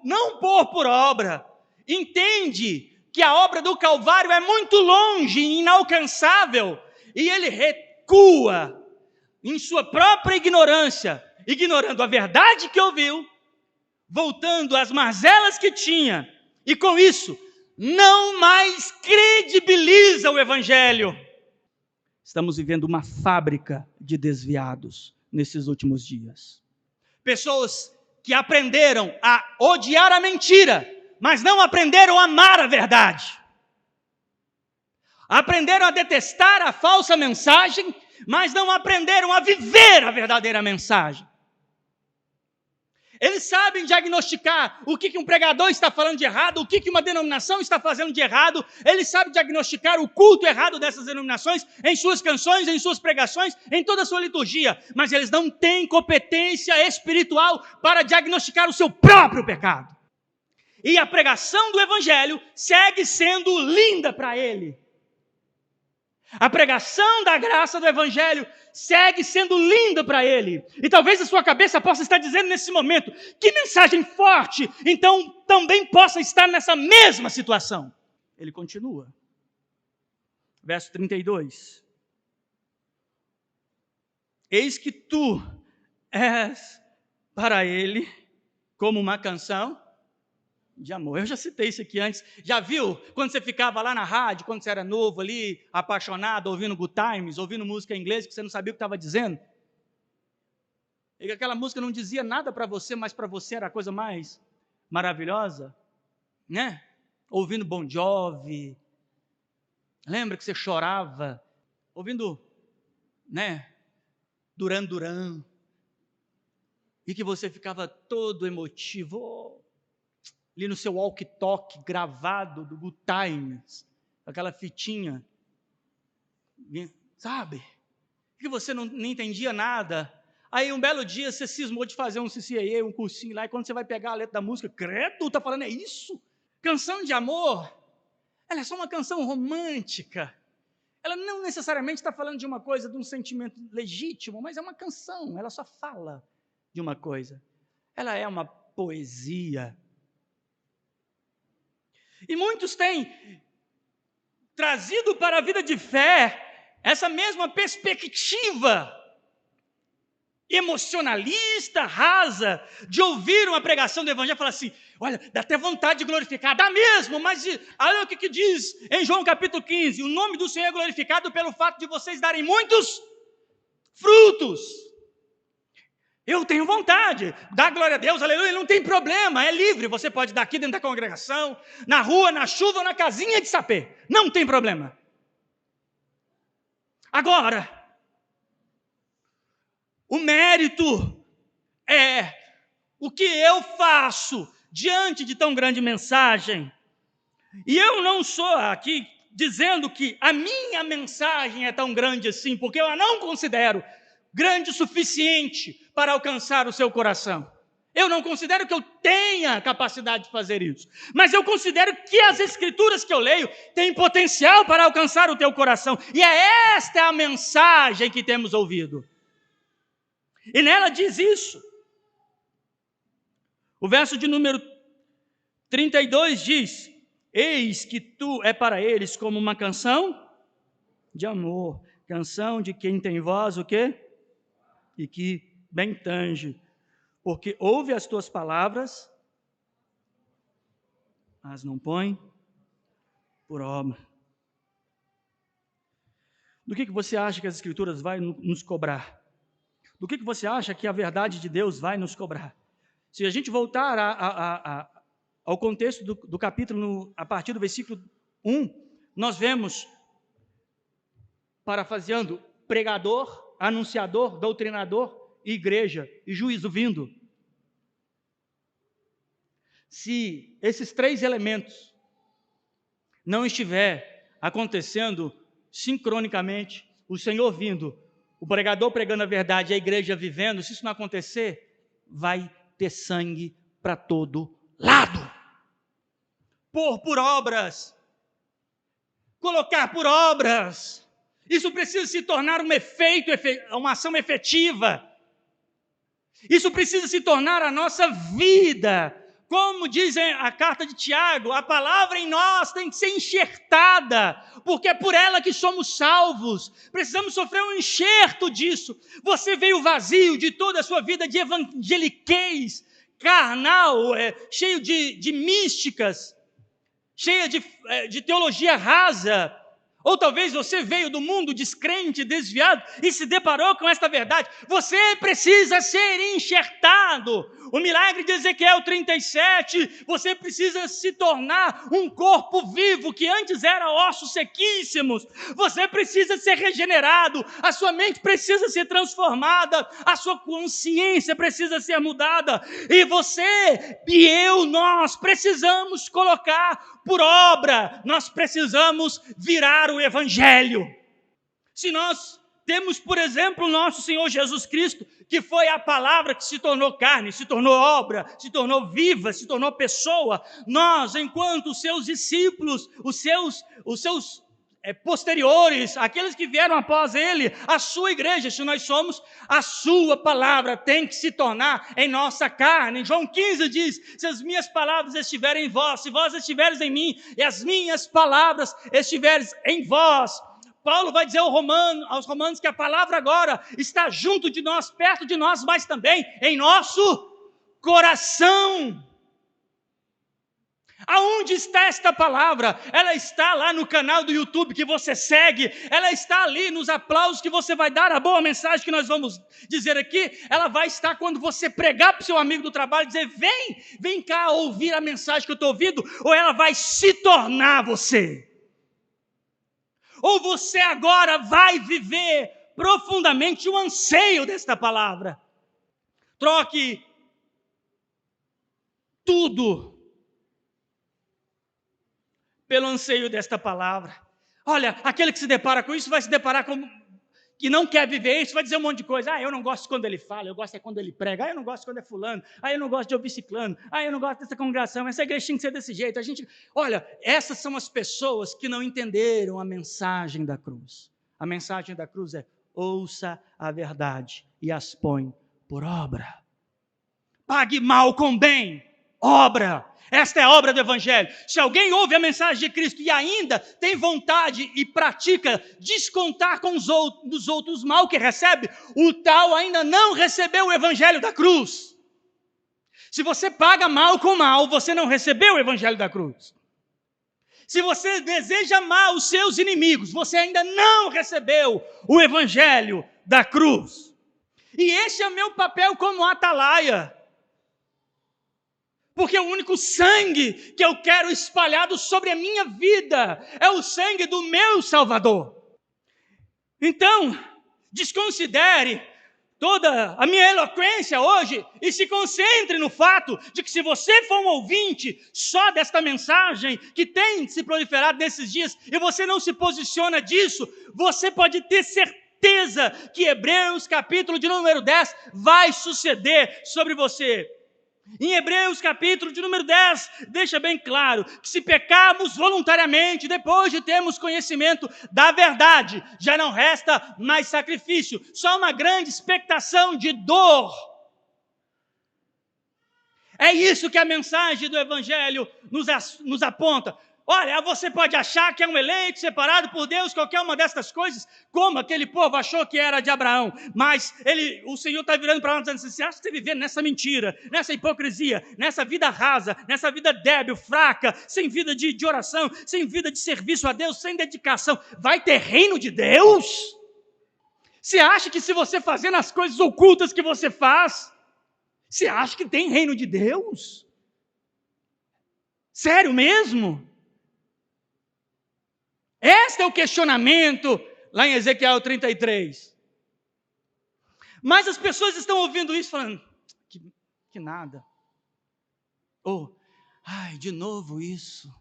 Speaker 1: não por obra, entende que a obra do Calvário é muito longe, inalcançável, e ele recua em sua própria ignorância, ignorando a verdade que ouviu, voltando às mazelas que tinha, e com isso, não mais credibiliza o Evangelho. Estamos vivendo uma fábrica de desviados nesses últimos dias. Pessoas que aprenderam a odiar a mentira, mas não aprenderam a amar a verdade. Aprenderam a detestar a falsa mensagem, mas não aprenderam a viver a verdadeira mensagem. Eles sabem diagnosticar o que um pregador está falando de errado, o que uma denominação está fazendo de errado. Eles sabem diagnosticar o culto errado dessas denominações em suas canções, em suas pregações, em toda a sua liturgia. Mas eles não têm competência espiritual para diagnosticar o seu próprio pecado. E a pregação do Evangelho segue sendo linda para ele. A pregação da graça do Evangelho segue sendo linda para ele. E talvez a sua cabeça possa estar dizendo nesse momento, que mensagem forte, então também possa estar nessa mesma situação. Ele continua. Verso 32. Eis que tu és para ele como uma canção de amor. Eu já citei isso aqui antes. Já viu quando você ficava lá na rádio, quando você era novo ali, apaixonado, ouvindo Good Times, ouvindo música em inglês, que você não sabia o que estava dizendo? E aquela música não dizia nada para você, mas para você era a coisa mais maravilhosa, né? Ouvindo Bon Jovi. Lembra que você chorava? Ouvindo, né? Duran Duran. E que você ficava todo emotivo. Ali no seu walkie-talkie gravado do Good Times, aquela fitinha, sabe? Que você não entendia nada. Aí um belo dia você cismou de fazer um CCAA, um cursinho lá, e quando você vai pegar a letra da música, credo, tá falando é isso? Canção de amor, ela é só uma canção romântica. Ela não necessariamente está falando de uma coisa, de um sentimento legítimo, mas é uma canção, ela só fala de uma coisa. Ela é uma poesia. E muitos têm trazido para a vida de fé essa mesma perspectiva emocionalista, rasa, de ouvir uma pregação do Evangelho e falar assim, olha, dá até vontade de glorificar, dá mesmo, mas olha o que diz em João capítulo 15, o nome do Senhor é glorificado pelo fato de vocês darem muitos frutos. Eu tenho vontade, dá glória a Deus, aleluia, não tem problema, é livre, você pode dar aqui dentro da congregação, na rua, na chuva ou na casinha de sapê, não tem problema. Agora, o mérito é o que eu faço diante de tão grande mensagem. E eu não sou aqui dizendo que a minha mensagem é tão grande assim, porque eu a não considero grande o suficiente para alcançar o seu coração. Eu não considero que eu tenha capacidade de fazer isso. Mas eu considero que as escrituras que eu leio têm potencial para alcançar o teu coração. E é esta a mensagem que temos ouvido. E nela diz isso. O verso de número 32 diz, eis que tu é para eles como uma canção de amor. Canção de quem tem voz, o quê? E que bem tange, porque ouve as tuas palavras, mas não põe por obra. Do que você acha que as Escrituras vai nos cobrar? Do que você acha que a verdade de Deus vai nos cobrar? Se a gente voltar ao contexto do capítulo, a partir do versículo 1, nós vemos, parafraseando, pregador, anunciador, doutrinador, igreja e juízo vindo. Se esses três elementos não estiver acontecendo sincronicamente, o Senhor vindo, o pregador pregando a verdade, a igreja vivendo, se isso não acontecer, vai ter sangue para todo lado. Pôr por obras, colocar por obras, isso precisa se tornar uma ação efetiva. Isso precisa se tornar a nossa vida. Como diz a carta de Tiago, a palavra em nós tem que ser enxertada, porque é por ela que somos salvos. Precisamos sofrer um enxerto disso. Você veio vazio de toda a sua vida de evangeliquez, carnal, cheio de místicas, cheia de teologia rasa. Ou talvez você veio do mundo descrente, desviado, e se deparou com esta verdade. Você precisa ser enxertado. O milagre de Ezequiel 37, você precisa se tornar um corpo vivo, que antes era ossos sequíssimos. Você precisa ser regenerado, a sua mente precisa ser transformada, a sua consciência precisa ser mudada. E você e eu, nós precisamos colocar por obra, nós precisamos virar o Evangelho. Se nós temos, por exemplo, o nosso Senhor Jesus Cristo, que foi a palavra que se tornou carne, se tornou obra, se tornou viva, se tornou pessoa, nós, enquanto os seus discípulos, os seus posteriores, aqueles que vieram após ele, a sua igreja, se nós somos, a sua palavra tem que se tornar em nossa carne. João 15 diz, se as minhas palavras estiverem em vós, se vós estiveres em mim, e as minhas palavras estiveres em vós. Paulo vai dizer aos romanos que a palavra agora está junto de nós, perto de nós, mas também em nosso coração. Aonde está esta palavra? Ela está lá no canal do YouTube que você segue, ela está ali nos aplausos que você vai dar, a boa mensagem que nós vamos dizer aqui, ela vai estar quando você pregar para o seu amigo do trabalho e dizer, vem cá ouvir a mensagem que eu estou ouvindo, ou ela vai se tornar você. Ou você agora vai viver profundamente o anseio desta palavra. Troque tudo pelo anseio desta palavra. Olha, aquele que se depara com isso vai se deparar com que não quer viver isso, vai dizer um monte de coisa. Eu não gosto quando ele fala, eu gosto quando ele prega. Eu não gosto quando é fulano. Eu não gosto de ouvir ciclano. Eu não gosto dessa congregação. Essa igreja tem que ser desse jeito. Olha, essas são as pessoas que não entenderam a mensagem da cruz. A mensagem da cruz é: ouça a verdade e as põe por obra. Pague mal com bem. Obra. Esta é a obra do Evangelho. Se alguém ouve a mensagem de Cristo e ainda tem vontade e pratica descontar com dos outros mal que recebe, o tal ainda não recebeu o Evangelho da cruz. Se você paga mal com mal, você não recebeu o Evangelho da cruz. Se você deseja mal os seus inimigos, você ainda não recebeu o Evangelho da cruz. E esse é o meu papel como atalaia. Porque o único sangue que eu quero espalhado sobre a minha vida é o sangue do meu Salvador. Então, desconsidere toda a minha eloquência hoje e se concentre no fato de que se você for um ouvinte só desta mensagem que tem se proliferado nesses dias e você não se posiciona disso, você pode ter certeza que Hebreus capítulo de número 10 vai suceder sobre você. Em Hebreus capítulo de número 10, deixa bem claro que se pecarmos voluntariamente, depois de termos conhecimento da verdade, já não resta mais sacrifício, só uma grande expectação de dor. É isso que a mensagem do Evangelho nos aponta. Olha, você pode achar que é um eleito, separado por Deus, qualquer uma destas coisas, como aquele povo achou que era de Abraão. Mas o Senhor está virando para nós dizendo assim: você acha que você viver nessa mentira, nessa hipocrisia, nessa vida rasa, nessa vida débil, fraca, sem vida de oração, sem vida de serviço a Deus, sem dedicação, vai ter reino de Deus? Você acha que se você fazendo as coisas ocultas que você faz, você acha que tem reino de Deus? Sério mesmo? Este é o questionamento lá em Ezequiel 33. Mas as pessoas estão ouvindo isso falando, que nada. Ou, ai, de novo isso.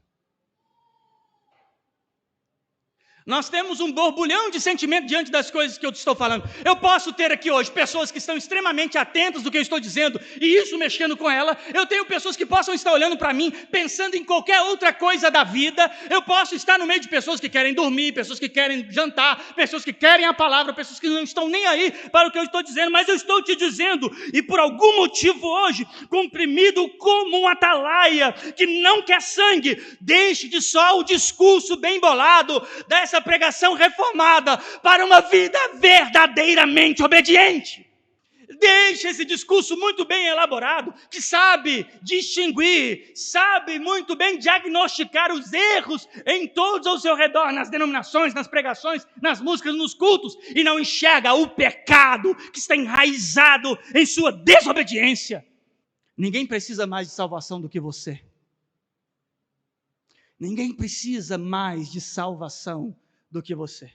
Speaker 1: Nós temos um borbulhão de sentimento diante das coisas que eu estou falando. Eu posso ter aqui hoje pessoas que estão extremamente atentas do que eu estou dizendo, e isso mexendo com ela. Eu tenho pessoas que possam estar olhando para mim, pensando em qualquer outra coisa da vida. Eu posso estar no meio de pessoas que querem dormir, pessoas que querem jantar, pessoas que querem a palavra, pessoas que não estão nem aí para o que eu estou dizendo. Mas eu estou te dizendo, e por algum motivo hoje, comprimido como um atalaia, que não quer sangue, deixe de só o discurso bem bolado dessa pregação reformada para uma vida verdadeiramente obediente. Deixe esse discurso muito bem elaborado, que sabe distinguir, sabe muito bem diagnosticar os erros em todos ao seu redor, nas denominações, nas pregações, nas músicas, nos cultos, e não enxerga o pecado que está enraizado em sua desobediência. Ninguém precisa mais de salvação do que você. Ninguém precisa mais de salvação do que você.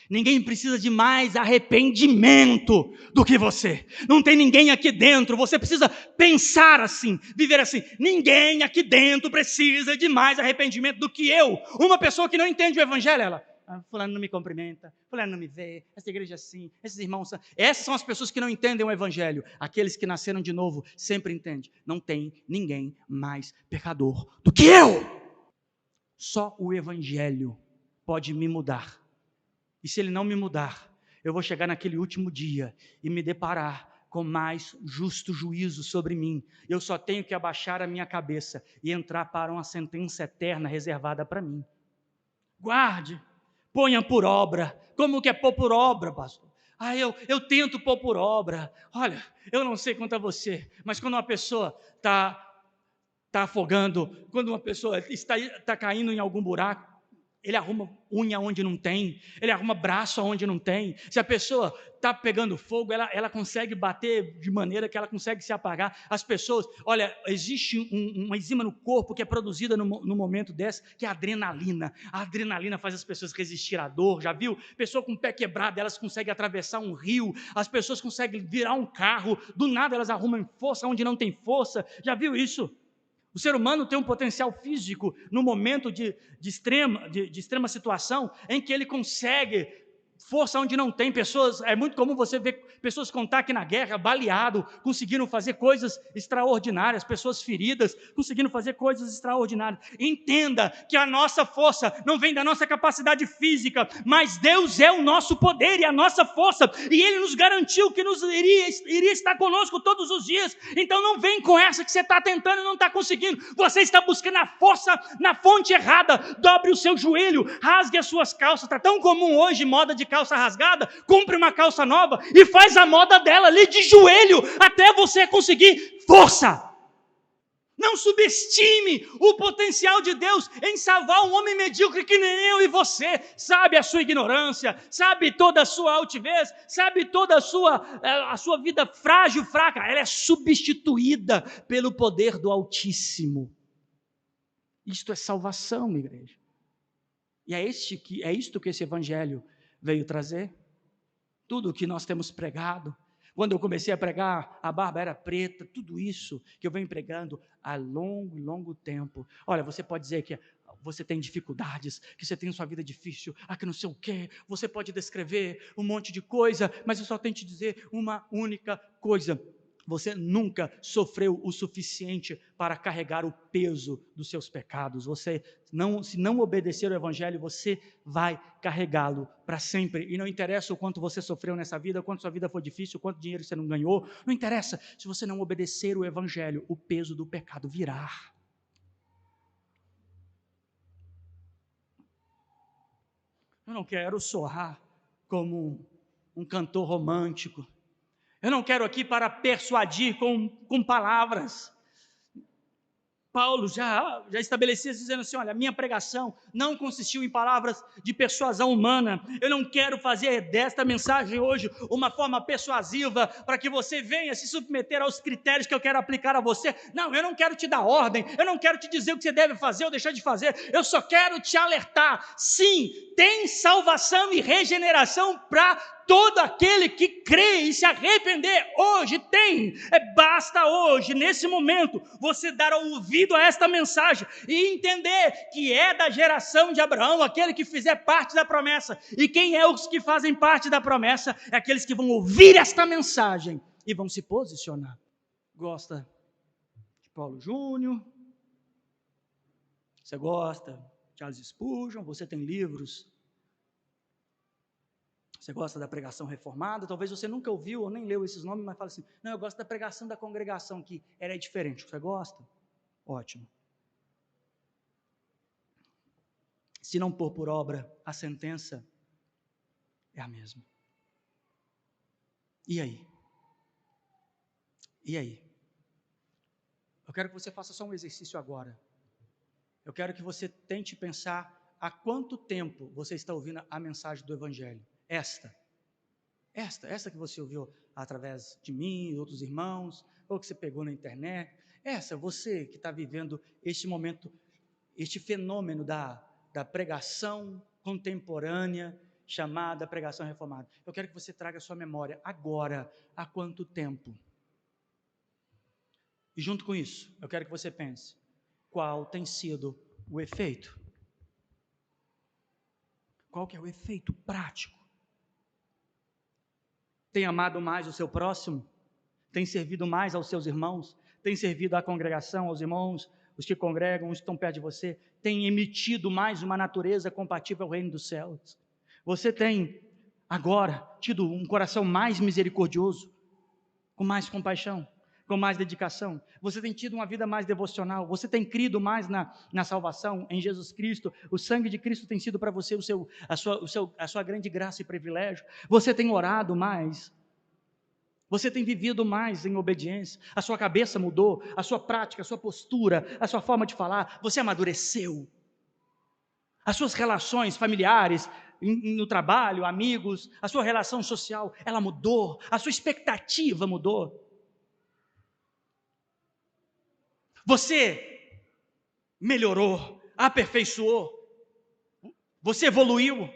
Speaker 1: Ninguém precisa de mais arrependimento do que você. Não tem ninguém aqui dentro, você precisa pensar assim, viver assim. Ninguém aqui dentro precisa de mais arrependimento do que eu. Uma pessoa que não entende o evangelho, ela, fulano não me cumprimenta, fulano não me vê, essa igreja é assim, esses irmãos são... Essas são as pessoas que não entendem o evangelho. Aqueles que nasceram de novo sempre entendem. Não tem ninguém mais pecador do que eu. Só o evangelho pode me mudar. E se ele não me mudar, eu vou chegar naquele último dia e me deparar com mais justo juízo sobre mim. Eu só tenho que abaixar a minha cabeça e entrar para uma sentença eterna reservada para mim. Guarde, ponha por obra. Como que é pôr por obra, pastor? Eu tento pôr por obra. Olha, eu não sei quanto a você, mas quando uma pessoa está afogando, quando uma pessoa está caindo em algum buraco, ele arruma unha onde não tem, ele arruma braço onde não tem. Se a pessoa está pegando fogo, ela consegue bater de maneira que ela consegue se apagar. As pessoas, olha, existe uma enzima no corpo que é produzida no momento dessa, que é a adrenalina. A adrenalina faz as pessoas resistir à dor, já viu? Pessoa com o pé quebrado, elas conseguem atravessar um rio, as pessoas conseguem virar um carro, do nada elas arrumam força onde não tem força, já viu isso? O ser humano tem um potencial físico no momento de extrema situação, em que ele consegue força onde não tem. Pessoas, é muito comum você ver pessoas contar que na guerra, baleado, conseguiram fazer coisas extraordinárias, pessoas feridas, conseguindo fazer coisas extraordinárias. Entenda que a nossa força não vem da nossa capacidade física, mas Deus é o nosso poder e a nossa força, e Ele nos garantiu que iria estar conosco todos os dias. Então não vem com essa que você está tentando e não está conseguindo. Você está buscando a força na fonte errada. Dobre o seu joelho, rasgue as suas calças. Está tão comum hoje moda de calça rasgada. Compre uma calça nova e faz a moda dela ali de joelho até você conseguir força. Não subestime o potencial de Deus em salvar um homem medíocre que nem eu e você. Sabe a sua ignorância, sabe toda a sua altivez, sabe toda a sua vida frágil, fraca. Ela é substituída pelo poder do Altíssimo. Isto é salvação, minha igreja. E é isto que esse evangelho veio trazer. Tudo o que nós temos pregado. Quando eu comecei a pregar, a barba era preta, tudo isso que eu venho pregando há longo tempo. Olha, você pode dizer que você tem dificuldades, que você tem sua vida difícil, que não sei o quê. Você pode descrever um monte de coisa, mas eu só tenho que te dizer uma única coisa. Você nunca sofreu o suficiente para carregar o peso dos seus pecados. Se não obedecer ao evangelho, você vai carregá-lo para sempre. E não interessa o quanto você sofreu nessa vida, o quanto sua vida foi difícil, o quanto dinheiro você não ganhou. Não interessa. Se você não obedecer o evangelho, o peso do pecado virá. Eu não quero soar como um cantor romântico. Eu não quero aqui para persuadir com palavras. Paulo já estabelecia dizendo assim, olha, a minha pregação não consistiu em palavras de persuasão humana, eu não quero fazer desta mensagem hoje uma forma persuasiva para que você venha se submeter aos critérios que eu quero aplicar a você. Não, eu não quero te dar ordem, eu não quero te dizer o que você deve fazer ou deixar de fazer, eu só quero te alertar. Sim, tem salvação e regeneração para todo aquele que crê e se arrepender. Hoje tem, basta hoje, nesse momento, você dar ouvido a esta mensagem e entender que é da geração de Abraão, aquele que fizer parte da promessa. E quem é os que fazem parte da promessa? É aqueles que vão ouvir esta mensagem e vão se posicionar. Gosta de Paulo Júnior? Você gosta de Charles Spurgeon? Você tem livros? Você gosta da pregação reformada? Talvez você nunca ouviu ou nem leu esses nomes, mas fala assim, não, eu gosto da pregação da congregação, que era diferente. Você gosta? Ótimo. Se não pôr por obra, a sentença é a mesma. E aí? E aí? Eu quero que você faça só um exercício agora. Eu quero que você tente pensar há quanto tempo você está ouvindo a mensagem do Evangelho. Esta que você ouviu através de mim e outros irmãos, ou que você pegou na internet, você que está vivendo este momento, este fenômeno da pregação contemporânea, chamada pregação reformada. Eu quero que você traga a sua memória agora, há quanto tempo? E junto com isso, eu quero que você pense, qual tem sido o efeito? Qual que é o efeito prático? Tem amado mais o seu próximo? Tem servido mais aos seus irmãos? Tem servido à congregação, aos irmãos, os que congregam, os que estão perto de você? Tem emitido mais uma natureza compatível ao reino dos céus? Você tem agora tido um coração mais misericordioso, com mais compaixão, com mais dedicação? Você tem tido uma vida mais devocional? Você tem crido mais na salvação, em Jesus Cristo? O sangue de Cristo tem sido para você a sua grande graça e privilégio? Você tem orado mais? Você tem vivido mais em obediência? A sua cabeça mudou? A sua prática, a sua postura, a sua forma de falar? Você amadureceu? As suas relações familiares, no trabalho, amigos, a sua relação social, ela mudou? A sua expectativa mudou? Você melhorou, aperfeiçoou, você evoluiu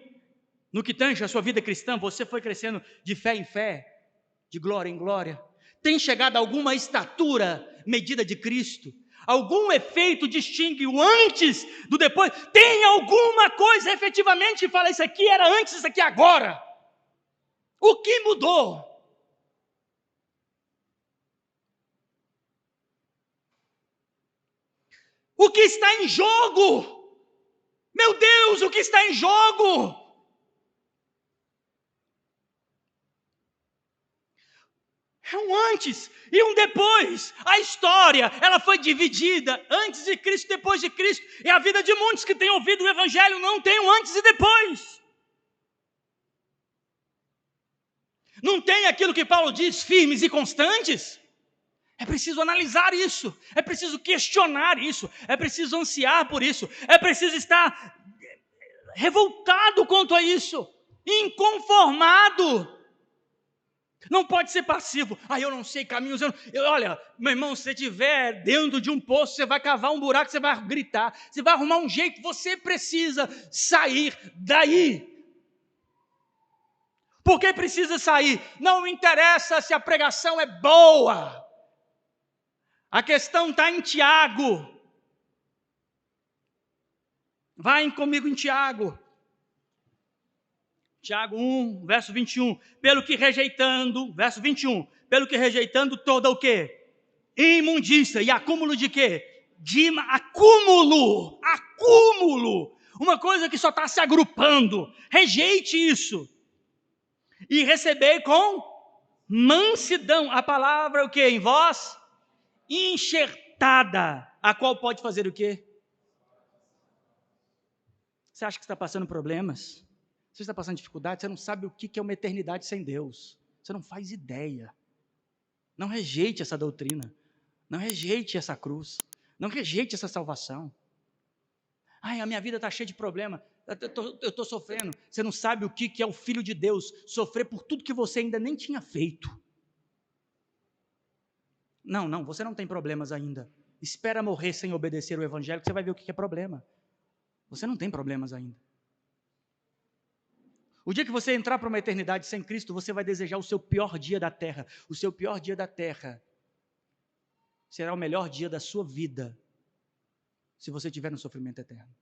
Speaker 1: no que tange a sua vida cristã, você foi crescendo de fé em fé, de glória em glória, tem chegado a alguma estatura medida de Cristo, algum efeito distingue o antes do depois, tem alguma coisa efetivamente que fala, isso aqui era antes, isso aqui é agora, o que mudou? O que está em jogo? Meu Deus, o que está em jogo? É um antes e um depois. A história, ela foi dividida antes de Cristo e depois de Cristo. E a vida de muitos que têm ouvido o Evangelho não tem um antes e depois. Não tem aquilo que Paulo diz, firmes e constantes. É preciso analisar isso, é preciso questionar isso, é preciso ansiar por isso, é preciso estar revoltado quanto a isso, inconformado. Não pode ser passivo. Eu não sei caminhos. Olha, meu irmão, se você estiver dentro de um poço, você vai cavar um buraco, você vai gritar, você vai arrumar um jeito, você precisa sair daí. Por que precisa sair? Não interessa se a pregação é boa. A questão está em Tiago. Vai comigo em Tiago. Tiago 1, verso 21. Pelo que rejeitando, verso 21. Pelo que rejeitando toda o quê? Imundícia. E acúmulo de quê? Acúmulo. Uma coisa que só está se agrupando. Rejeite isso. E recebei com mansidão. A palavra o quê? Em vós? Enxertada, a qual pode fazer o quê? Você acha que está passando problemas? Você está passando dificuldade? Você não sabe o que é uma eternidade sem Deus. Você não faz ideia. Não rejeite essa doutrina. Não rejeite essa cruz. Não rejeite essa salvação. Ai, a minha vida está cheia de problema, eu estou sofrendo. Você não sabe o que é o Filho de Deus, sofrer por tudo que você ainda nem tinha feito. Não, você não tem problemas ainda. Espera morrer sem obedecer o Evangelho, que você vai ver o que é problema. Você não tem problemas ainda. O dia que você entrar para uma eternidade sem Cristo, você vai desejar o seu pior dia da terra. O seu pior dia da terra será o melhor dia da sua vida, se você tiver no sofrimento eterno.